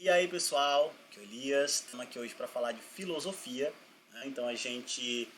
E aí pessoal, aqui é o Elias, estamos aqui hoje para falar de filosofia, né? Então a gente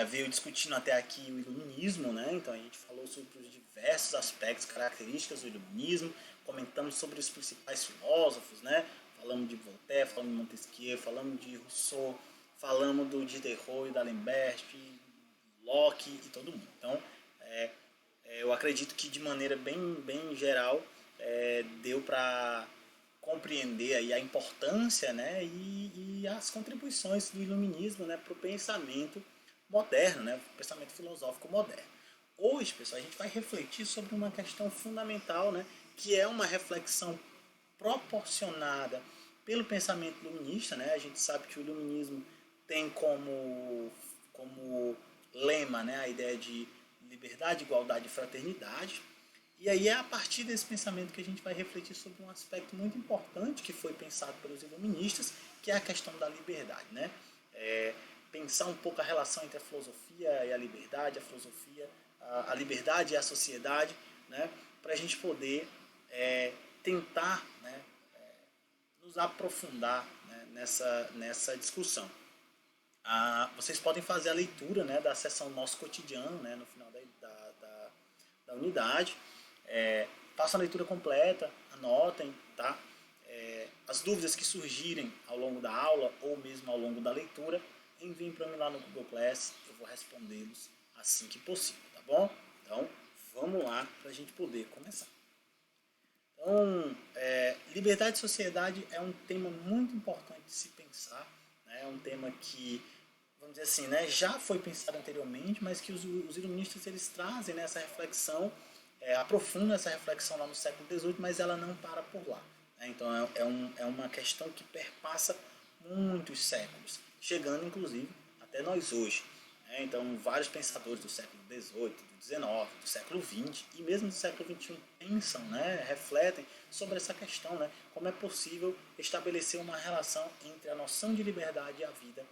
veio discutindo até aqui o iluminismo, né? Então a gente falou sobre os diversos aspectos, características do iluminismo, comentamos sobre os principais filósofos, né? Falamos de Voltaire, falamos de Montesquieu, falamos de Rousseau, falamos do Diderot e da D'Alembert, Locke e todo mundo. Então eu acredito que de maneira bem geral deu para compreender aí a importância, né, e as contribuições do iluminismo, né, para o pensamento moderno, né, o pensamento filosófico moderno. Hoje, pessoal, a gente vai refletir sobre uma questão fundamental, né, que é uma reflexão proporcionada pelo pensamento iluminista, né? A gente sabe que o iluminismo tem como lema, né, a ideia de liberdade, igualdade e fraternidade. E aí é a partir desse pensamento que a gente vai refletir sobre um aspecto muito importante que foi pensado pelos iluministas, que é a questão da liberdade, né? Pensar um pouco a relação entre a filosofia e a liberdade, a filosofia, a liberdade e a sociedade, né? Para a gente poder tentar, né, nos aprofundar, né, nessa discussão. Vocês podem fazer a leitura, né, da sessão Nosso Cotidiano, né, no final da unidade. Façam a leitura completa, anotem, tá? As dúvidas que surgirem ao longo da aula ou mesmo ao longo da leitura, enviem para mim lá no Google Class, eu vou respondê-los assim que possível, tá bom? Então, vamos lá para a gente poder começar. Então, liberdade e sociedade é um tema muito importante de se pensar, né? É um tema que, vamos dizer assim, né, já foi pensado anteriormente, mas que os iluministas eles trazem, né, essa reflexão, aprofundam essa reflexão lá no século XVIII, mas ela não para por lá, né? Então é uma questão que perpassa muitos séculos, chegando inclusive até nós hoje. Então, vários pensadores do século XVIII, do XIX, do século XX e mesmo do século XXI pensam, né, refletem sobre essa questão, né, como é possível estabelecer uma relação entre a noção de liberdade e a vida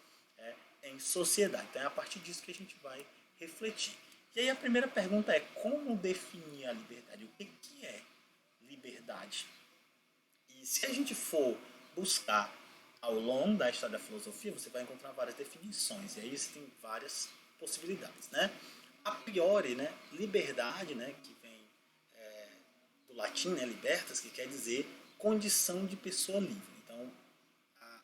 em sociedade. Então, é a partir disso que a gente vai refletir. E aí a primeira pergunta é como definir a liberdade? O que é liberdade? E se a gente for buscar ao longo da história da filosofia, você vai encontrar várias definições. E aí você tem várias possibilidades, né? A priori, né, liberdade, né, que vem do latim, né, libertas, que quer dizer condição de pessoa livre. Então,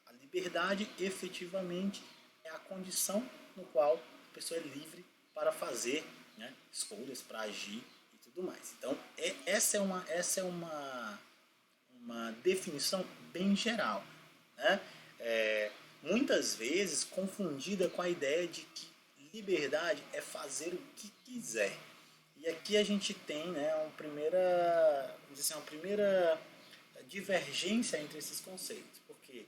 a liberdade efetivamente é a condição no qual a pessoa é livre para fazer, né, escolhas, para agir e tudo mais. Então, essa é uma definição bem geral, né? Muitas vezes confundida com a ideia de que liberdade é fazer o que quiser. E aqui a gente tem, né, uma primeira divergência entre esses conceitos, porque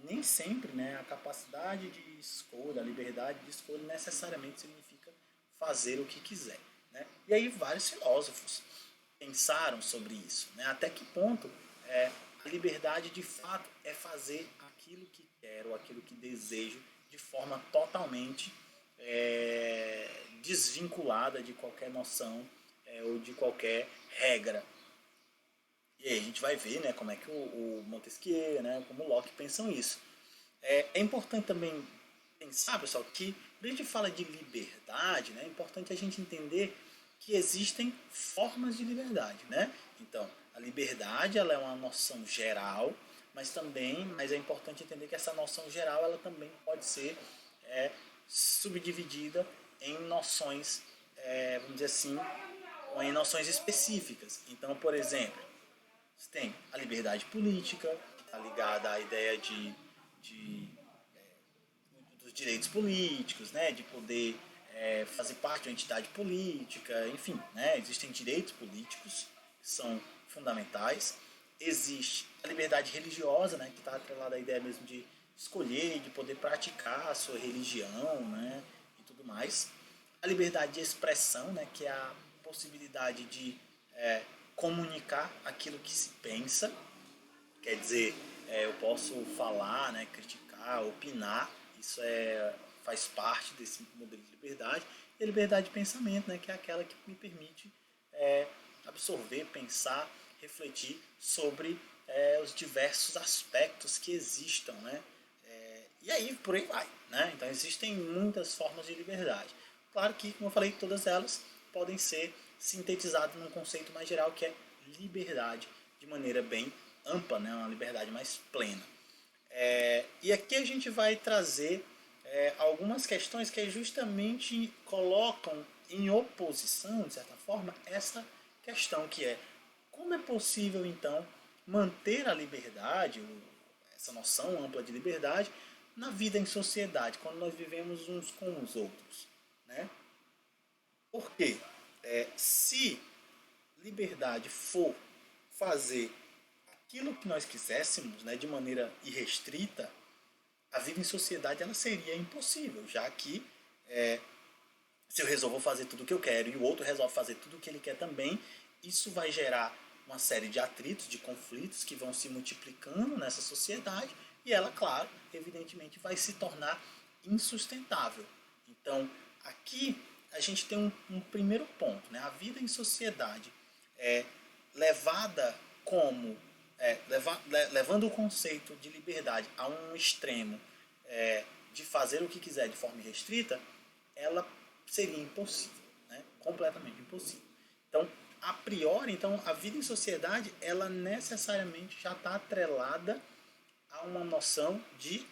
nem sempre, né, a capacidade de escolha, a liberdade de escolha necessariamente significa fazer o que quiser, né? E aí vários filósofos pensaram sobre isso, né? Até que ponto a liberdade de fato é fazer aquilo que quero, aquilo que desejo, de forma totalmente desvinculada de qualquer noção ou de qualquer regra. E aí a gente vai ver, né, como é que o Montesquieu, né, como o Locke pensam isso. É importante também pensar, pessoal, que quando a gente fala de liberdade, né, é importante a gente entender que existem formas de liberdade, né? Então, a liberdade ela é uma noção geral, mas é importante entender que essa noção geral ela também pode ser subdividida em noções, vamos dizer assim, ou em noções específicas. Então, por exemplo, você tem a liberdade política, que está ligada à ideia de dos direitos políticos, né, de poder fazer parte de uma entidade política, enfim, né, existem direitos políticos que são fundamentais. Existe a liberdade religiosa, né, que está atrelada à ideia mesmo de escolher, de poder praticar a sua religião, né, e tudo mais. A liberdade de expressão, né, que é a possibilidade de comunicar aquilo que se pensa. Quer dizer, eu posso falar, né, criticar, opinar, isso faz parte desse modelo de liberdade. E a liberdade de pensamento, né, que é aquela que me permite absorver, pensar, refletir sobre os diversos aspectos que existam, né? E aí, por aí vai, né? Então, existem muitas formas de liberdade. Claro que, como eu falei, todas elas podem ser sintetizadas num conceito mais geral, que é liberdade, de maneira bem ampla, né? Uma liberdade mais plena. E aqui a gente vai trazer algumas questões que justamente colocam em oposição, de certa forma, essa questão que é como é possível, então, manter a liberdade, essa noção ampla de liberdade, na vida em sociedade, quando nós vivemos uns com os outros. Né? Por quê? Se liberdade for fazer aquilo que nós quiséssemos, né, de maneira irrestrita, a vida em sociedade ela seria impossível, já que se eu resolvo fazer tudo o que eu quero e o outro resolve fazer tudo o que ele quer também, isso vai gerar uma série de atritos, de conflitos que vão se multiplicando nessa sociedade e ela, claro, evidentemente vai se tornar insustentável. Então, aqui a gente tem um primeiro ponto, né? A vida em sociedade é levada como levando o conceito de liberdade a um extremo de fazer o que quiser de forma irrestrita, ela seria impossível, né? Completamente impossível. Então, a priori, então, a vida em sociedade, ela necessariamente já está atrelada a uma noção de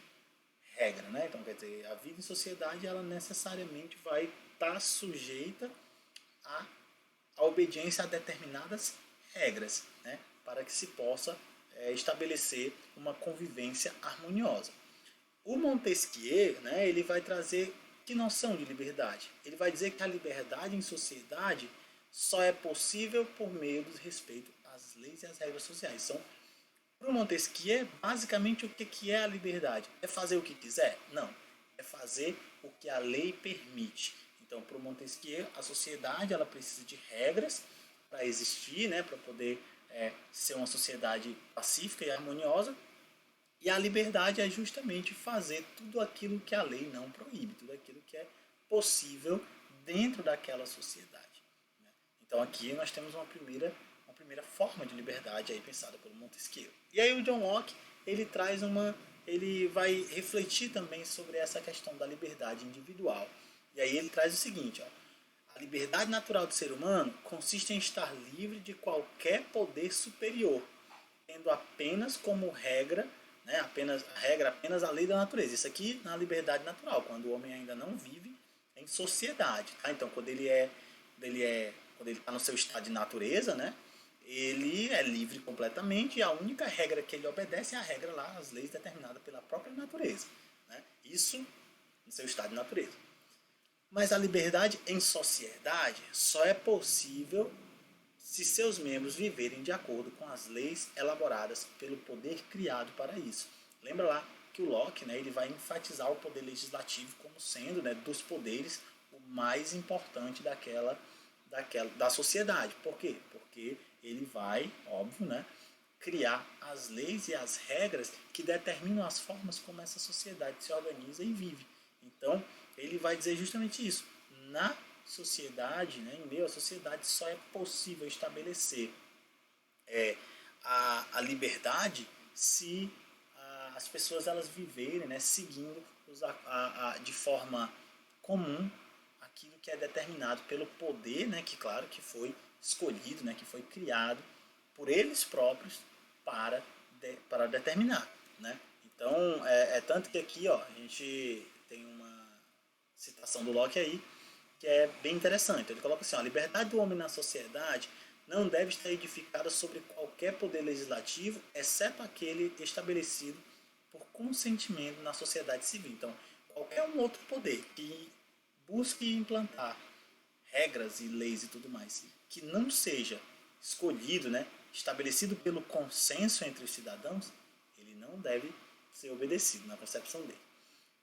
regra, né? Então, quer dizer, a vida em sociedade, ela necessariamente vai estar sujeita à obediência a determinadas regras, né? Para que se possa estabelecer uma convivência harmoniosa. O Montesquieu, né, ele vai trazer que noção de liberdade? Ele vai dizer que a liberdade em sociedade só é possível por meio do respeito às leis e às regras sociais. Então, para o Montesquieu, basicamente o que é a liberdade? É fazer o que quiser? Não. É fazer o que a lei permite. Então, para o Montesquieu, a sociedade ela precisa de regras para existir, né, para poder ser uma sociedade pacífica e harmoniosa. E a liberdade é justamente fazer tudo aquilo que a lei não proíbe, tudo aquilo que é possível dentro daquela sociedade. Então aqui nós temos uma primeira forma de liberdade aí pensada pelo Montesquieu. E aí o John Locke ele vai refletir também sobre essa questão da liberdade individual. E aí ele traz o seguinte, a liberdade natural do ser humano consiste em estar livre de qualquer poder superior, tendo apenas como regra, né, apenas a lei da natureza. Isso aqui na liberdade natural, quando o homem ainda não vive em sociedade. Tá? Então, quando ele está no seu estado de natureza, né, ele é livre completamente e a única regra que ele obedece é a regra lá, as leis determinadas pela própria natureza. Né? Isso no seu estado de natureza. Mas a liberdade em sociedade só é possível se seus membros viverem de acordo com as leis elaboradas pelo poder criado para isso. Lembra lá que o Locke, né, ele vai enfatizar o poder legislativo como sendo, né, dos poderes o mais importante da sociedade. Por quê? Porque ele vai, óbvio, né, criar as leis e as regras que determinam as formas como essa sociedade se organiza e vive. Então, ele vai dizer justamente isso. Na sociedade, né, em meio à sociedade, só é possível estabelecer a liberdade se as pessoas elas viverem, né, seguindo de forma comum aquilo que é determinado pelo poder, né, que claro que foi escolhido, né, que foi criado por eles próprios para determinar. Né? Então, tanto que aqui a gente tem uma citação do Locke aí, que é bem interessante. Ele coloca assim, a liberdade do homem na sociedade não deve estar edificada sobre qualquer poder legislativo, exceto aquele estabelecido por consentimento na sociedade civil. Então, qualquer um outro poder que busque implantar regras e leis e tudo mais, que não seja escolhido, né, estabelecido pelo consenso entre os cidadãos, ele não deve ser obedecido na concepção dele.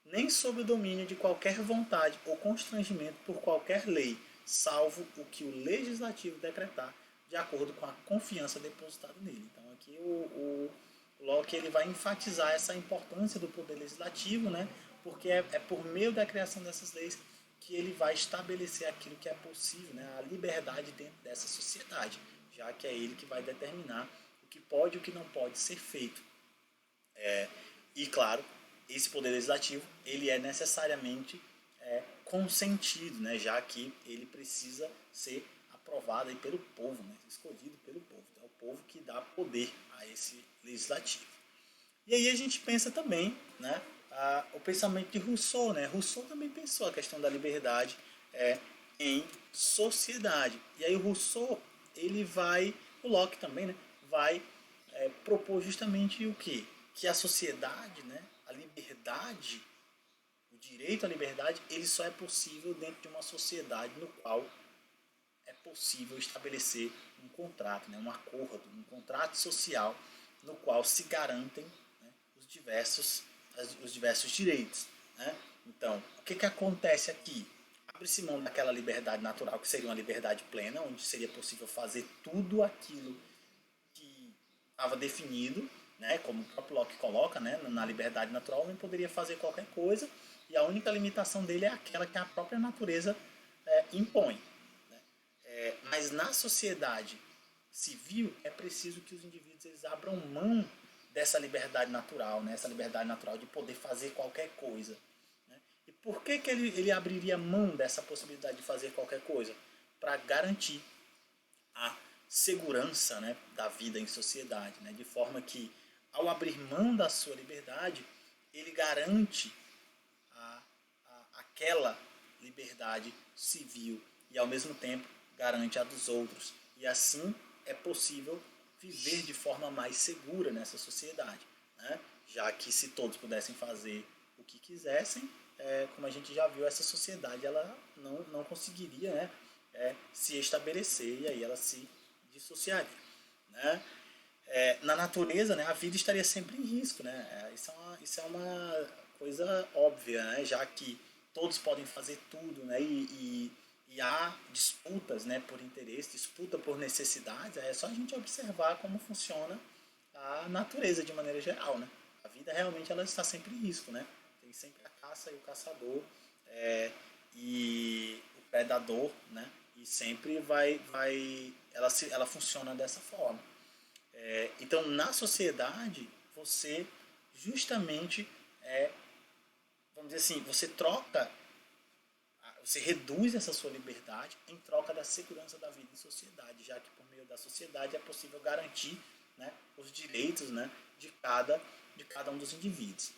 Nem sob o domínio de qualquer vontade ou constrangimento por qualquer lei, salvo o que o legislativo decretar, de acordo com a confiança depositada nele. Então aqui o Locke ele vai enfatizar essa importância do poder legislativo, né? Porque é por meio da criação dessas leis que ele vai estabelecer aquilo que é possível, né? A liberdade dentro dessa sociedade, já que é ele que vai determinar o que pode e o que não pode ser feito. E claro, esse poder legislativo ele é necessariamente consentido, né, já que ele precisa ser aprovado aí pelo povo, né, escolhido pelo povo. Então, é o povo que dá poder a esse legislativo. E aí a gente pensa também, né, o pensamento de Rousseau. Né? Rousseau também pensou a questão da liberdade em sociedade. E aí o Rousseau, o Locke também, né, vai propor justamente o quê? Que a sociedade, né, a liberdade, o direito à liberdade, ele só é possível dentro de uma sociedade no qual é possível estabelecer um contrato, né, um acordo, um contrato social no qual se garantem, né, os diversos direitos. Né? Então, o que acontece aqui? Abre-se mão daquela liberdade natural, que seria uma liberdade plena, onde seria possível fazer tudo aquilo que estava definido, né, como o próprio Locke coloca, né, na liberdade natural, o homem poderia fazer qualquer coisa, e a única limitação dele é aquela que a própria natureza impõe. Né? Mas na sociedade civil é preciso que os indivíduos eles abram mão dessa liberdade natural, né, essa liberdade natural de poder fazer qualquer coisa. Né? E por que ele abriria mão dessa possibilidade de fazer qualquer coisa? Para garantir a segurança, né, da vida em sociedade, né, de forma que, ao abrir mão da sua liberdade, ele garante aquela liberdade civil e, ao mesmo tempo, garante a dos outros. E assim é possível viver de forma mais segura nessa sociedade. Né? Já que se todos pudessem fazer o que quisessem, como a gente já viu, essa sociedade ela não conseguiria, né, se estabelecer, e aí ela se dissociaria. Né? Na natureza, né, a vida estaria sempre em risco. Né? Isso é uma coisa óbvia, né? Já que todos podem fazer tudo, né? E há disputas, né, por interesse, disputa por necessidades. É só a gente observar como funciona a natureza de maneira geral. Né? A vida realmente ela está sempre em risco. Né? Tem sempre a caça e o caçador, e o predador, né? E sempre ela funciona dessa forma. Então, na sociedade, você justamente, vamos dizer assim, você reduz essa sua liberdade em troca da segurança da vida em sociedade, já que por meio da sociedade é possível garantir, né, os direitos, né, de cada um dos indivíduos.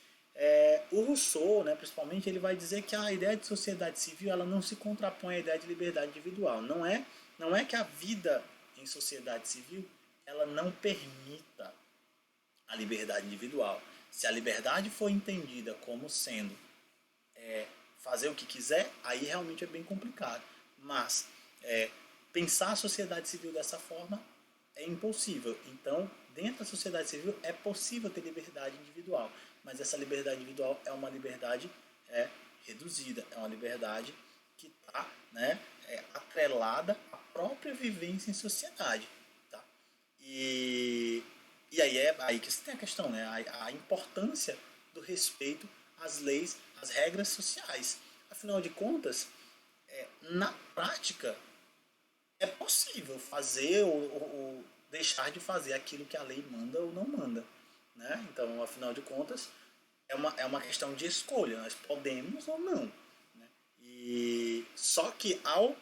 O Rousseau, né, principalmente, ele vai dizer que a ideia de sociedade civil ela não se contrapõe à ideia de liberdade individual. Não é que a vida em sociedade civil ela não permita a liberdade individual. Se a liberdade for entendida como sendo fazer o que quiser, aí realmente é bem complicado. Mas pensar a sociedade civil dessa forma é impossível. Então, dentro da sociedade civil é possível ter liberdade individual, mas essa liberdade individual é uma liberdade reduzida, é uma liberdade que está, né, atrelada à própria vivência em sociedade. Tá? E aí é aí que você tem a questão, né? A importância do respeito às leis, às regras sociais. Afinal de contas, na prática, é possível fazer ou deixar de fazer aquilo que a lei manda ou não manda. Né? Então, afinal de contas, é uma questão de escolha. Nós podemos ou não. Né? E só que ao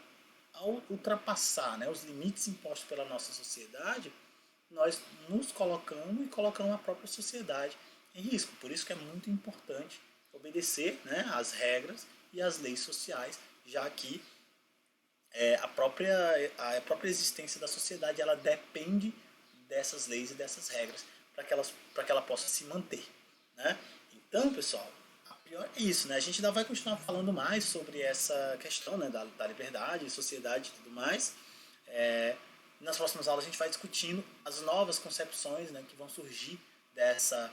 ultrapassar, né, os limites impostos pela nossa sociedade, nós nos colocamos e colocamos a própria sociedade em risco. Por isso que é muito importante obedecer, né, às regras e às leis sociais, já que a própria existência da sociedade ela depende dessas leis e dessas regras para que ela possa se manter. Né? Então, pessoal, a pior é isso. Né? A gente ainda vai continuar falando mais sobre essa questão, né, da liberdade, sociedade e tudo mais. Nas próximas aulas a gente vai discutindo as novas concepções, né, que vão surgir dessa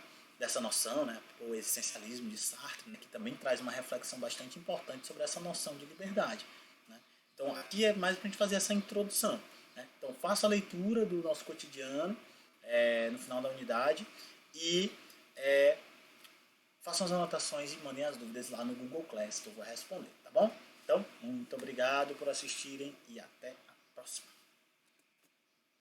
noção, né, o existencialismo de Sartre, né, que também traz uma reflexão bastante importante sobre essa noção de liberdade. Né? Então aqui é mais para a gente fazer essa introdução. Né? Então faça a leitura do nosso cotidiano no final da unidade e façam as anotações e mandem as dúvidas lá no Google Class que eu vou responder, tá bom? Então, muito obrigado por assistirem e até a próxima.